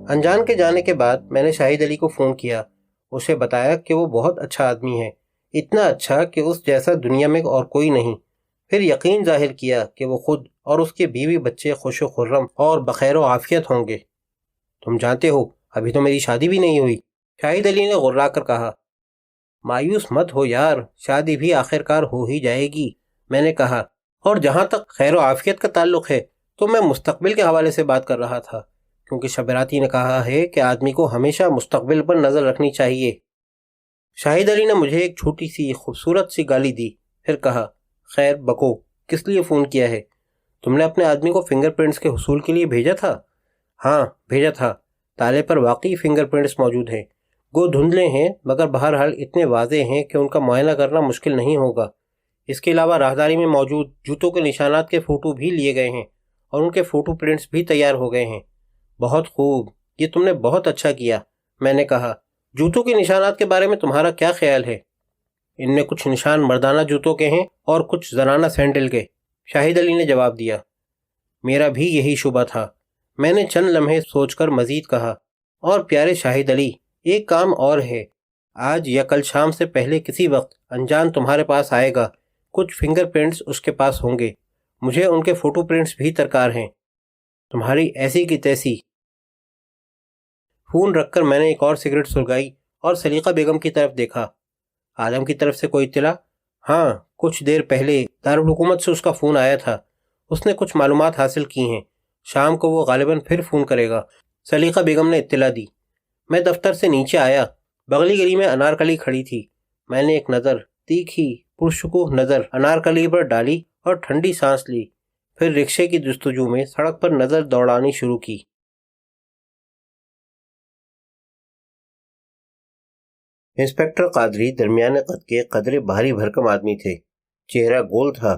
انجان کے جانے کے بعد میں نے شاہد علی کو فون کیا، اسے بتایا کہ وہ بہت اچھا آدمی ہے، اتنا اچھا کہ اس جیسا دنیا میں اور کوئی نہیں۔ پھر یقین ظاہر کیا کہ وہ خود اور اس کے بیوی بچے خوش و خرم اور بخیر و عافیت ہوں گے۔ تم جانتے ہو ابھی تو میری شادی بھی نہیں ہوئی، شاہد علی نے غرا کر کہا۔ مایوس مت ہو یار، شادی بھی آخر کار ہو ہی جائے گی، میں نے کہا۔ اور جہاں تک خیر و عافیت کا تعلق ہے تو میں مستقبل کے حوالے سے بات کر رہا تھا، کیونکہ شبراتی نے کہا ہے کہ آدمی کو ہمیشہ مستقبل پر نظر رکھنی چاہیے۔ شاہد علی نے مجھے ایک چھوٹی سی خوبصورت سی گالی دی، پھر کہا، خیر بکو، کس لیے فون کیا ہے؟ تم نے اپنے آدمی کو فنگر پرنٹس کے حصول کے لیے بھیجا تھا؟ ہاں بھیجا تھا، تالے پر واقعی فنگر پرنٹس موجود ہیں، گو دھندلے ہیں مگر بہرحال اتنے واضح ہیں کہ ان کا معائنہ کرنا مشکل نہیں ہوگا۔ اس کے علاوہ راہداری میں موجود جوتوں کے نشانات کے فوٹو بھی لیے گئے ہیں اور ان کے فوٹو پرنٹس بھی تیار ہو گئے ہیں۔ بہت خوب، یہ تم نے بہت اچھا کیا، میں نے کہا۔ جوتوں کے نشانات کے بارے میں تمہارا کیا خیال ہے؟ ان میں کچھ نشان مردانہ جوتوں کے ہیں اور کچھ زنانہ سینڈل کے، شاہد علی نے جواب دیا۔ میرا بھی یہی شبہ تھا، میں نے چند لمحے سوچ کر مزید کہا، اور پیارے شاہد علی، ایک کام اور ہے، آج یا کل شام سے پہلے کسی وقت انجان تمہارے پاس آئے گا، کچھ فنگر پرنٹس اس کے پاس ہوں گے، مجھے ان کے فوٹو پرنٹس بھی درکار ہیں۔ تمہاری ایسی کی تیسی۔ فون رکھ کر میں نے ایک اور سگریٹ سلگائی اور سلیقہ بیگم کی طرف دیکھا۔ عالم کی طرف سے کوئی اطلاع؟ ہاں، کچھ دیر پہلے دارالحکومت سے اس کا فون آیا تھا، اس نے کچھ معلومات حاصل کی ہیں، شام کو وہ غالباً پھر فون کرے گا، سلیقہ بیگم نے اطلاع دی۔ میں دفتر سے نیچے آیا، بغلی گلی میں انارکلی کھڑی تھی، میں نے ایک نظر، تیکھی پرشکوہ نظر انارکلی پر ڈالی اور ٹھنڈی سانس لی، پھر رکشے کی جستجو میں سڑک پر نظر دوڑانی شروع کی۔ انسپکٹر قادری درمیانے قد کے قدرے بھاری بھرکم آدمی تھے، چہرہ گول تھا،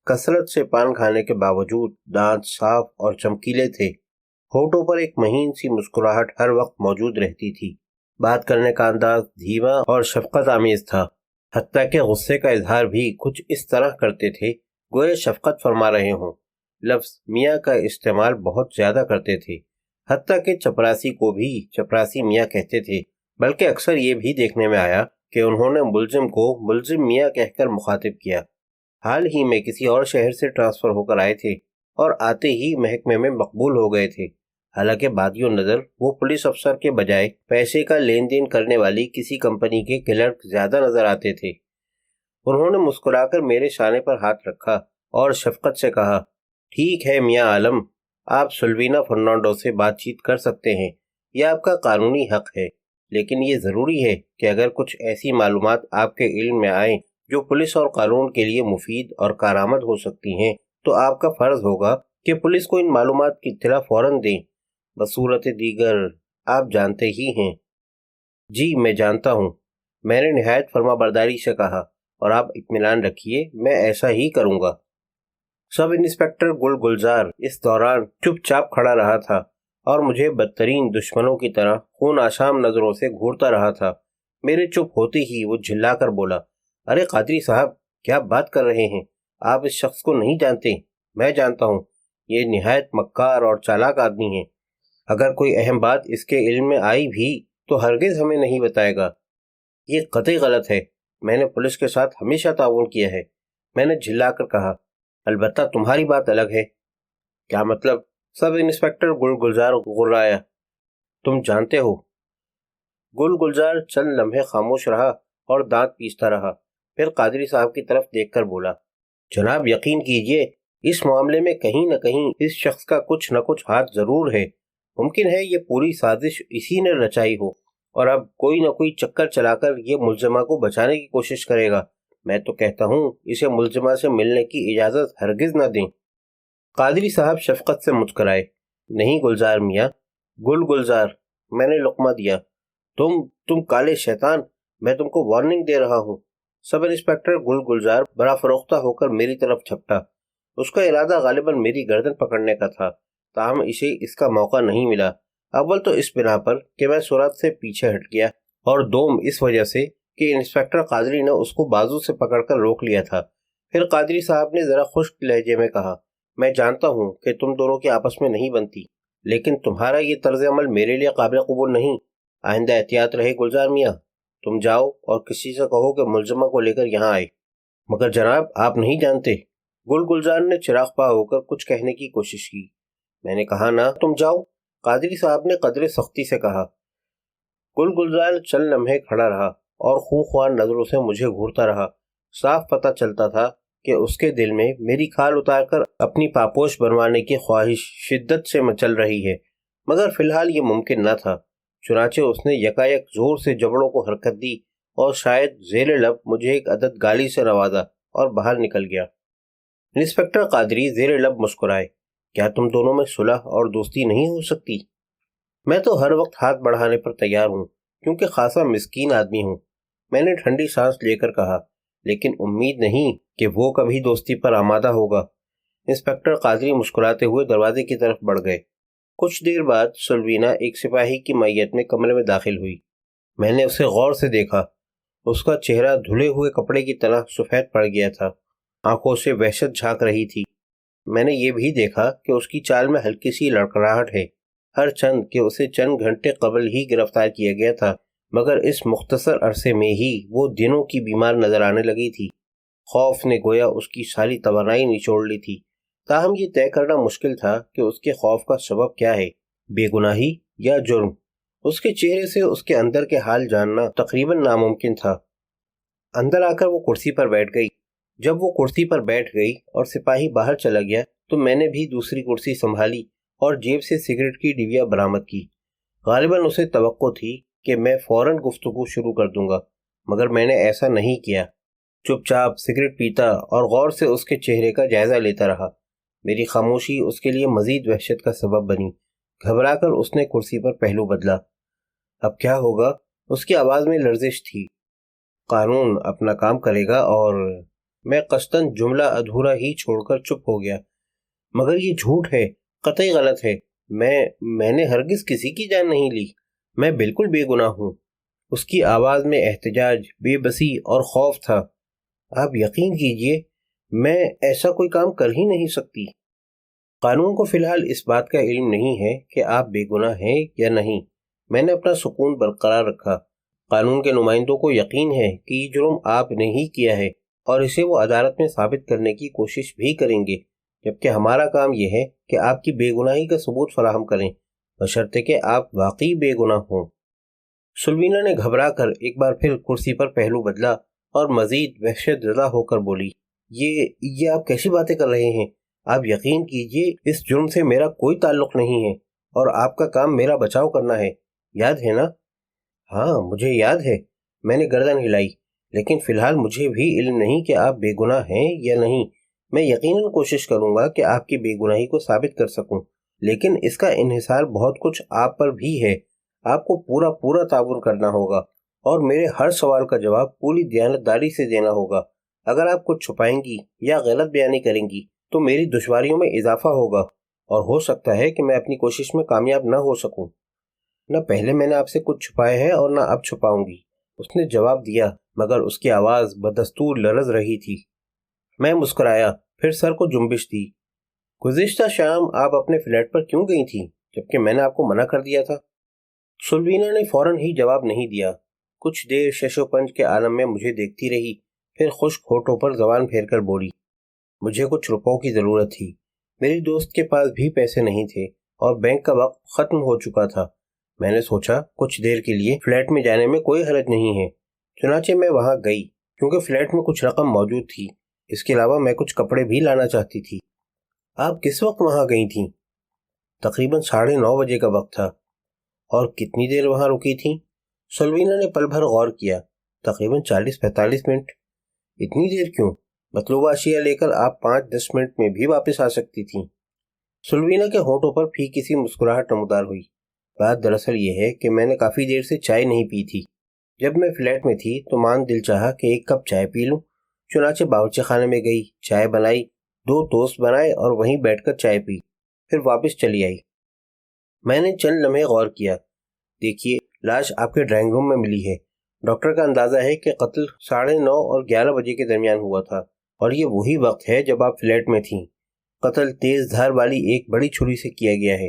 کثرت سے پان کھانے کے باوجود دانت صاف اور چمکیلے تھے، ہونٹوں پر ایک مہین سی مسکراہٹ ہر وقت موجود رہتی تھی، بات کرنے کا انداز دھیما اور شفقت آمیز تھا، حتیٰ کہ غصے کا اظہار بھی کچھ اس طرح کرتے تھے گویا شفقت فرما رہے ہوں۔ لفظ میاں کا استعمال بہت زیادہ کرتے تھے، حتیٰ کہ چپراسی کو بھی چپراسی میاں کہتے تھے، بلکہ اکثر یہ بھی دیکھنے میں آیا کہ انہوں نے ملزم کو ملزم میاں کہہ کر مخاطب کیا۔ حال ہی میں کسی اور شہر سے ٹرانسفر ہو کر آئے تھے اور آتے ہی محکمے میں مقبول ہو گئے تھے، حالانکہ بادیوں نظر وہ پولیس افسر کے بجائے پیسے کا لین دین کرنے والی کسی کمپنی کے کلرک زیادہ نظر آتے تھے۔ انہوں نے مسکرا کر میرے شانے پر ہاتھ رکھا اور شفقت سے کہا، ٹھیک ہے میاں عالم، آپ سلوینا فرنانڈو سے بات چیت کر سکتے ہیں، یہ آپ کا قانونی حق ہے، لیکن یہ ضروری ہے کہ اگر کچھ ایسی معلومات آپ کے علم میں آئیں جو پولیس اور قانون کے لیے مفید اور کارآمد ہو سکتی ہیں تو آپ کا فرض ہوگا کہ پولیس کو ان معلومات کی اطلاع فوراً دیں، بصورت دیگر آپ جانتے ہی ہیں۔ جی میں جانتا ہوں، میں نے نہایت فرما برداری سے کہا، اور آپ اطمینان رکھیے میں ایسا ہی کروں گا۔ سب انسپکٹر گل گلزار اس دوران چپ چاپ کھڑا رہا تھا اور مجھے بدترین دشمنوں کی طرح خون آشام نظروں سے گھورتا رہا تھا۔ میرے چپ ہوتے ہی وہ جھلا کر بولا، ارے قادری صاحب، کیا بات کر رہے ہیں؟ آپ اس شخص کو نہیں جانتے؟ میں جانتا ہوں، یہ نہایت مکار اور چالاک آدمی ہے، اگر کوئی اہم بات اس کے علم میں آئی بھی تو ہرگز ہمیں نہیں بتائے گا، یہ قطعی غلط ہے، میں نے پولیس کے ساتھ ہمیشہ تعاون کیا ہے، میں نے جھلا کر کہا، البتہ تمہاری بات الگ ہے۔ کیا مطلب؟ سب انسپکٹر گل گلزار غرایا۔ تم جانتے ہو؟ گل گلزار چند لمحے خاموش رہا اور دانت پیستا رہا، پھر قادری صاحب کی طرف دیکھ کر بولا، جناب یقین کیجئے اس معاملے میں کہیں نہ کہیں اس شخص کا کچھ نہ کچھ ہاتھ ضرور ہے، ممکن ہے یہ پوری سازش اسی نے رچائی ہو اور اب کوئی نہ کوئی چکر چلا کر یہ ملزمہ کو بچانے کی کوشش کرے گا، میں تو کہتا ہوں اسے ملزمہ سے ملنے کی اجازت ہرگز نہ دیں۔ قادری صاحب شفقت سے مسکرائے، نہیں گلزار میاں، گل گلزار، میں نے لقمہ دیا، تم کالے شیطان، میں تم کو وارننگ دے رہا ہوں۔ سب انسپکٹر گل گلزار بڑا فروختہ ہو کر میری طرف جھپٹا، اس کا ارادہ غالباً میری گردن پکڑنے کا تھا، تاہم اسے اس کا موقع نہیں ملا، اول تو اس بنا پر کہ میں سرعت سے پیچھے ہٹ گیا، اور دوم اس وجہ سے کہ انسپکٹر قادری نے اس کو بازو سے پکڑ کر روک لیا تھا۔ پھر قادری صاحب نے ذرا خشک لہجے میں کہا، میں جانتا ہوں کہ تم دونوں کی آپس میں نہیں بنتی، لیکن تمہارا یہ طرز عمل میرے لیے قابل قبول نہیں۔ آئندہ احتیاط رہے گلزار میاں، تم جاؤ اور کسی سے کہو کہ ملزمہ کو لے کر یہاں آئے۔ مگر جناب آپ نہیں جانتے۔ گلزار نے چراغ پا ہو کر کچھ کہنے کی کوشش کی۔ میں نے کہا نا تم جاؤ، قادری صاحب نے قدرے سختی سے کہا۔ گلزار چند لمحے کھڑا رہا اور خونخوار نظروں سے مجھے گھورتا رہا۔ صاف پتہ چلتا تھا کہ اس کے دل میں میری کھال اتار کر اپنی پاپوش بنوانے کی خواہش شدت سے مچل رہی ہے، مگر فی الحال یہ ممکن نہ تھا۔ چنانچہ اس نے یکایک زور سے جبڑوں کو حرکت دی اور شاید زیر لب مجھے ایک عدد گالی سے نوازا اور باہر نکل گیا۔ انسپکٹر قادری زیر لب مسکرائے۔ کیا تم دونوں میں صلح اور دوستی نہیں ہو سکتی؟ میں تو ہر وقت ہاتھ بڑھانے پر تیار ہوں، کیونکہ خاصا مسکین آدمی ہوں، میں نے ٹھنڈی سانس لے کر کہا، لیکن امید نہیں کہ وہ کبھی دوستی پر آمادہ ہوگا۔ انسپکٹر قادری مسکراتے ہوئے دروازے کی طرف بڑھ گئے۔ کچھ دیر بعد سلوینا ایک سپاہی کی معیت میں کمرے میں داخل ہوئی۔ میں نے اسے غور سے دیکھا۔ اس کا چہرہ دھلے ہوئے کپڑے کی طرح سفید پڑ گیا تھا، آنکھوں سے وحشت جھانک رہی تھی۔ میں نے یہ بھی دیکھا کہ اس کی چال میں ہلکی سی لڑکھڑاہٹ ہے، ہر چند کہ اسے چند گھنٹے قبل ہی گرفتار کیا گیا تھا، مگر اس مختصر عرصے میں ہی وہ دنوں کی بیمار نظر آنے لگی تھی۔ خوف نے گویا اس کی ساری توانائی نچوڑ لی تھی۔ تاہم یہ طے کرنا مشکل تھا کہ اس کے خوف کا سبب کیا ہے، بے گناہی یا جرم۔ اس کے چہرے سے اس کے اندر کے حال جاننا تقریباً ناممکن تھا۔ اندر آ کر وہ کرسی پر بیٹھ گئی۔ جب وہ کرسی پر بیٹھ گئی اور سپاہی باہر چلا گیا تو میں نے بھی دوسری کرسی سنبھالی اور جیب سے سگریٹ کی ڈبیا برآمد کی۔ غالباً اسے توقع تھی کہ میں فوراً گفتگو شروع کر دوں گا، مگر میں نے ایسا نہیں کیا۔ چپ چاپ سگریٹ پیتا اور غور سے اس کے چہرے کا جائزہ لیتا رہا۔ میری خاموشی اس کے لیے مزید وحشت کا سبب بنی۔ گھبرا کر اس نے کرسی پر پہلو بدلا۔ اب کیا ہوگا؟ اس کی آواز میں لرزش تھی۔ قانون اپنا کام کرے گا اور میں قصداً جملہ ادھورا ہی چھوڑ کر چپ ہو گیا۔ مگر یہ جھوٹ ہے، قطعی غلط ہے۔ میں نے ہرگز کسی کی جان نہیں لی، میں بالکل بے گناہ ہوں۔ اس کی آواز میں احتجاج، بے بسی اور خوف تھا۔ آپ یقین کیجئے، میں ایسا کوئی کام کر ہی نہیں سکتی۔ قانون کو فی الحال اس بات کا علم نہیں ہے کہ آپ بے گناہ ہیں یا نہیں۔ میں نے اپنا سکون برقرار رکھا۔ قانون کے نمائندوں کو یقین ہے کہ یہ جرم آپ نے ہی کیا ہے اور اسے وہ عدالت میں ثابت کرنے کی کوشش بھی کریں گے، جبکہ ہمارا کام یہ ہے کہ آپ کی بے گناہی کا ثبوت فراہم کریں، بشرطے کہ آپ واقعی بے گناہ ہوں۔ سلوینا نے گھبرا کر ایک بار پھر کرسی پر پہلو بدلا اور مزید وحشت زدہ ہو کر بولی، یہ آپ کیسی باتیں کر رہے ہیں؟ آپ یقین کیجئے اس جرم سے میرا کوئی تعلق نہیں ہے اور آپ کا کام میرا بچاؤ کرنا ہے، یاد ہے نا؟ ہاں مجھے یاد ہے، میں نے گردن ہلائی، لیکن فی الحال مجھے بھی علم نہیں کہ آپ بے گناہ ہیں یا نہیں۔ میں یقیناً کوشش کروں گا کہ آپ کی بے گناہی کو ثابت کر سکوں، لیکن اس کا انحصار بہت کچھ آپ پر بھی ہے۔ آپ کو پورا تعاون کرنا ہوگا اور میرے ہر سوال کا جواب پوری دیانتداری سے دینا ہوگا۔ اگر آپ کچھ چھپائیں گی یا غلط بیانی کریں گی تو میری دشواریوں میں اضافہ ہوگا اور ہو سکتا ہے کہ میں اپنی کوشش میں کامیاب نہ ہو سکوں۔ نہ پہلے میں نے آپ سے کچھ چھپایا ہے اور نہ اب چھپاؤں گی، اس نے جواب دیا، مگر اس کی آواز بدستور لرز رہی تھی۔ میں مسکرایا، پھر سر کو جنبش دی۔ گزشتہ شام آپ اپنے فلیٹ پر کیوں گئی تھیں جبکہ میں نے آپ کو منع کر دیا تھا؟ سلوینا نے فوراً ہی جواب نہیں دیا۔ کچھ دیر شش و پنج کے عالم میں مجھے دیکھتی رہی، پھر خشک ہونٹوں پر زبان پھیر کر بولی، مجھے کچھ روپوں کی ضرورت تھی۔ میری دوست کے پاس بھی پیسے نہیں تھے اور بینک کا وقت ختم ہو چکا تھا۔ میں نے سوچا کچھ دیر کے لیے فلیٹ میں جانے میں کوئی حرج نہیں ہے، چنانچہ میں وہاں گئی کیونکہ فلیٹ میں کچھ رقم موجود تھی۔ اس کے علاوہ میں کچھ کپڑے بھی لانا چاہتی تھی۔ آپ کس وقت وہاں گئی تھیں؟ تقریباً 9:30 بجے کا وقت تھا۔ اور کتنی دیر وہاں رکی تھیں؟ سلوینا نے پل بھر غور کیا۔ تقریباً 40-45 منٹ۔ اتنی دیر کیوں؟ مطلوبہ اشیاء لے کر آپ 5-10 منٹ میں بھی واپس آ سکتی تھیں۔ سلوینا کے ہونٹوں پر پھیکی سی مسکراہٹ نمودار ہوئی۔ بات دراصل یہ ہے کہ میں نے کافی دیر سے چائے نہیں پی تھی۔ جب میں فلیٹ میں تھی تو مان دل چاہا کہ ایک کپ چائے پی لوں، چنانچہ باورچی خانے میں گئی، چائے بنائی، 2 ٹوسٹ بنائے اور وہیں بیٹھ کر چائے پی، پھر واپس چلی آئی۔ میں نے چند لمحے غور کیا۔ دیکھیے، لاش آپ کے ڈرائنگ روم میں ملی ہے۔ ڈاکٹر کا اندازہ ہے کہ قتل 9:30 اور 11 بجے کے درمیان ہوا تھا اور یہ وہی وقت ہے جب آپ فلیٹ میں تھیں۔ قتل تیز دھار والی ایک بڑی چھری سے کیا گیا ہے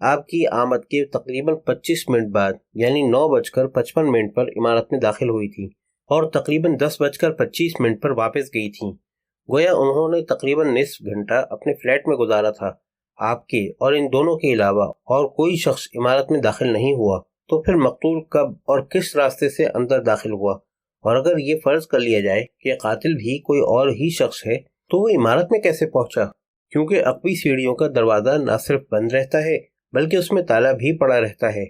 آپ کی آمد کے تقریباً 25 منٹ بعد یعنی 9:55 پر عمارت میں داخل ہوئی تھی اور تقریباً 10:25 پر واپس گئی تھیں۔ گویا انہوں نے تقریباً نصف گھنٹہ اپنے فلیٹ میں گزارا تھا۔ آپ کے اور ان دونوں کے علاوہ اور کوئی شخص عمارت میں داخل نہیں ہوا، تو پھر مقتول کب اور کس راستے سے اندر داخل ہوا؟ اور اگر یہ فرض کر لیا جائے کہ قاتل بھی کوئی اور ہی شخص ہے تو وہ عمارت میں کیسے پہنچا؟ کیونکہ عقبی سیڑھیوں کا دروازہ نہ صرف بند رہتا ہے بلکہ اس میں تالا بھی پڑا رہتا ہے۔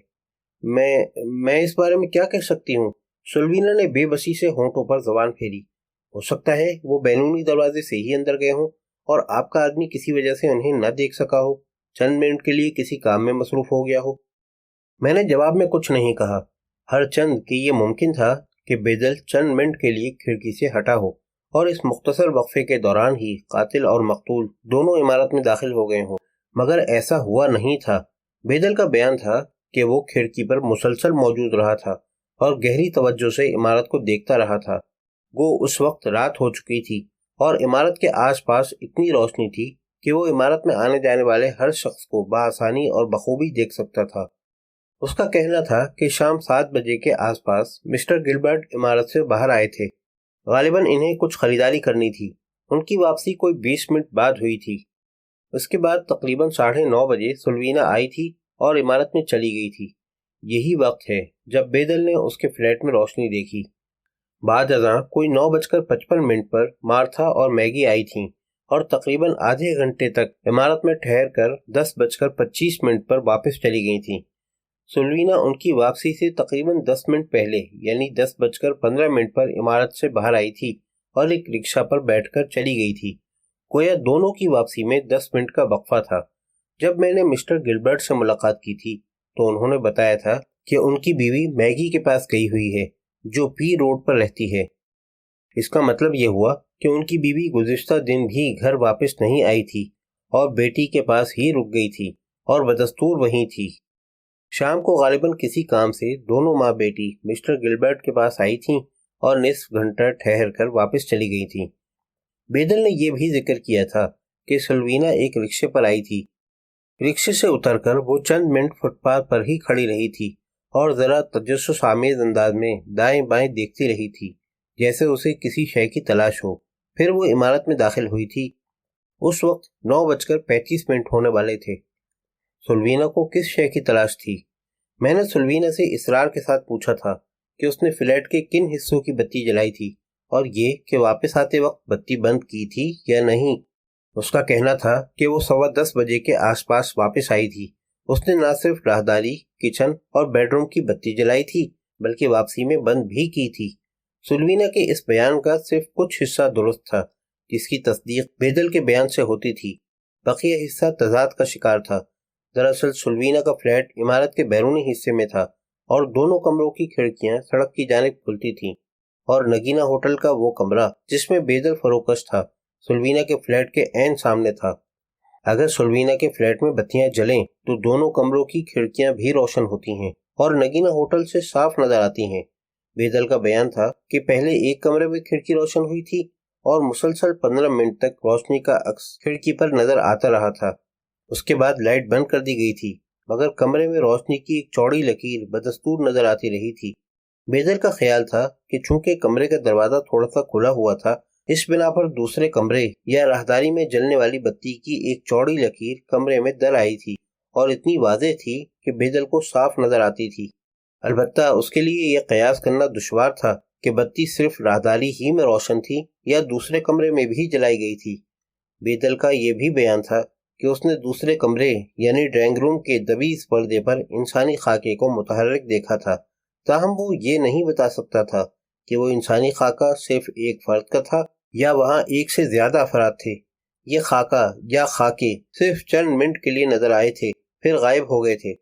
میں اس بارے میں کیا کہہ سکتی ہوں؟ سلوینا نے بے بسی سے ہونٹوں پر زبان پھیری۔ ہو سکتا ہے وہ بیرونی دروازے سے ہی اندر گئے ہوں اور آپ کا آدمی کسی وجہ سے انہیں نہ دیکھ سکا ہو، چند منٹ کے لیے کسی کام میں مصروف ہو گیا ہو۔ میں نے جواب میں کچھ نہیں کہا، ہر چند کہ یہ ممکن تھا کہ بیدل چند منٹ کے لیے کھڑکی سے ہٹا ہو اور اس مختصر وقفے کے دوران ہی قاتل اور مقتول دونوں عمارت میں داخل ہو گئے ہوں، مگر ایسا ہوا نہیں تھا۔ بیدل کا بیان تھا کہ وہ کھڑکی پر مسلسل موجود رہا تھا اور گہری توجہ سے عمارت کو دیکھتا رہا تھا۔ گو اس وقت رات ہو چکی تھی اور عمارت کے آس پاس اتنی روشنی تھی کہ وہ عمارت میں آنے جانے والے ہر شخص کو بآسانی اور بخوبی دیکھ سکتا تھا۔ اس کا کہنا تھا کہ شام 7 بجے کے آس پاس مسٹر گلبرٹ عمارت سے باہر آئے تھے۔ غالباً انہیں کچھ خریداری کرنی تھی۔ ان کی واپسی کوئی 20 منٹ بعد ہوئی تھی۔ اس کے بعد تقریباً 9:30 بجے سلوینا آئی تھی اور عمارت میں چلی گئی تھی۔ یہی وقت ہے جب بیدل نے اس کے فلیٹ میں روشنی دیکھی۔ بعد ازاں کوئی 9:55 پر مارتھا اور میگی آئی تھیں اور تقریباً آدھے گھنٹے تک عمارت میں ٹھہر کر 10:25 پر واپس چلی گئی تھیں۔ سلوینا ان کی واپسی سے تقریباً 10 منٹ پہلے یعنی 10:15 پر عمارت سے باہر آئی تھی اور ایک رکشہ پر بیٹھ کر چلی گئی تھی۔ گویا دونوں کی واپسی میں 10 منٹ کا وقفہ تھا۔ جب میں نے مسٹر گلبرٹ سے ملاقات کی تھی تو انہوں نے بتایا تھا کہ ان کی بیوی میگی کے پاس گئی ہوئی ہے جو پی روڈ پر رہتی ہے۔ اس کا مطلب یہ ہوا کہ ان کی بیوی گزشتہ دن بھی گھر واپس نہیں آئی تھی اور بیٹی کے پاس ہی رک گئی تھی اور بدستور وہیں تھی۔ شام کو غالباً کسی کام سے دونوں ماں بیٹی مسٹر گلبرٹ کے پاس آئی تھیں اور نصف گھنٹہ ٹھہر کر واپس چلی گئی تھیں۔ بیدل نے یہ بھی ذکر کیا تھا کہ سلوینا ایک رکشے پر آئی تھی۔ رکشے سے اتر کر وہ چند منٹ فٹ پاتھ پر ہی کھڑی رہی تھی اور ذرا تجسس آمیز انداز میں دائیں بائیں دیکھتی رہی تھی جیسے اسے کسی شے کی تلاش ہو۔ پھر وہ عمارت میں داخل ہوئی تھی۔ اس وقت 9:35 ہونے والے تھے۔ سلوینا کو کس شے کی تلاش تھی؟ میں نے سلوینا سے اصرار کے ساتھ پوچھا تھا کہ اس نے فلیٹ کے کن حصوں کی بتی جلائی تھی اور یہ کہ واپس آتے وقت بتی بند کی تھی یا نہیں۔ اس کا کہنا تھا کہ وہ 10:15 بجے کے آس پاس واپس آئی تھی۔ اس نے نہ صرف راہداری، کچن اور بیڈ روم کی بتی جلائی تھی بلکہ واپسی میں بند بھی کی تھی۔ سلوینا کے اس بیان کا صرف کچھ حصہ درست تھا جس کی تصدیق بیدل کے بیان سے ہوتی تھی، بقیہ حصہ تضاد کا شکار تھا۔ دراصل سلوینا کا فلیٹ عمارت کے بیرونی حصے میں تھا اور دونوں کمروں کی کھڑکیاں سڑک کی جانب کھلتی تھیں، اور نگینا ہوٹل کا وہ کمرہ جس میں بیدل فروکش تھا سلوینا کے فلیٹ کے عین سامنے تھا۔ اگر سلوینا کے فلیٹ میں بتیاں جلیں تو دونوں کمروں کی کھڑکیاں بھی روشن ہوتی ہیں اور نگینا ہوٹل سے صاف نظر آتی ہیں۔ بیدل کا بیان تھا کہ پہلے ایک کمرے میں کھڑکی روشن ہوئی تھی اور مسلسل 15 منٹ تک روشنی کا عکس کھڑکی پر نظر آتا رہا تھا۔ اس کے بعد لائٹ بند کر دی گئی تھی مگر کمرے میں روشنی کی ایک چوڑی لکیر بدستور نظر آتی رہی تھی۔ بیدل کا خیال تھا کہ چونکہ کمرے کا دروازہ تھوڑا سا کھلا ہوا تھا، اس بنا پر دوسرے کمرے یا راہداری میں جلنے والی بتی کی ایک چوڑی لکیر کمرے میں در آئی تھی اور اتنی واضح تھی کہ بیدل کو صاف نظر آتی تھی۔ البتہ اس کے لیے یہ قیاس کرنا دشوار تھا کہ بتی صرف راہداری ہی میں روشن تھی یا دوسرے کمرے میں بھی جلائی گئی تھی۔ بیدل کا یہ بھی بیان تھا کہ اس نے دوسرے کمرے یعنی ڈرائنگ روم کے دبیز پردے پر انسانی خاکے کو متحرک دیکھا تھا، تاہم وہ یہ نہیں بتا سکتا تھا کہ وہ انسانی خاکہ صرف ایک فرد کا تھا یا وہاں ایک سے زیادہ افراد تھے۔ یہ خاکہ یا خاکے صرف چند منٹ کے لیے نظر آئے تھے پھر غائب ہو گئے تھے۔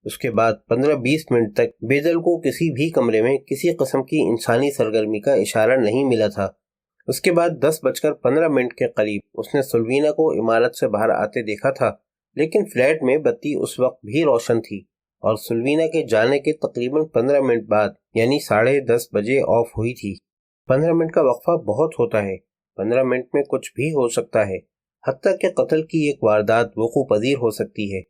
اس کے بعد 15-20 منٹ تک بیدل کو کسی بھی کمرے میں کسی قسم کی انسانی سرگرمی کا اشارہ نہیں ملا تھا۔ اس کے بعد 10:15 کے قریب اس نے سلوینا کو عمارت سے باہر آتے دیکھا تھا، لیکن فلیٹ میں بتی اس وقت بھی روشن تھی اور سلوینا کے جانے کے تقریباً 15 منٹ بعد یعنی 10:30 بجے آف ہوئی تھی۔ 15 منٹ کا وقفہ بہت ہوتا ہے۔ 15 منٹ میں کچھ بھی ہو سکتا ہے، حتیٰ کہ قتل کی ایک واردات وقوع پذیر ہو سکتی ہے۔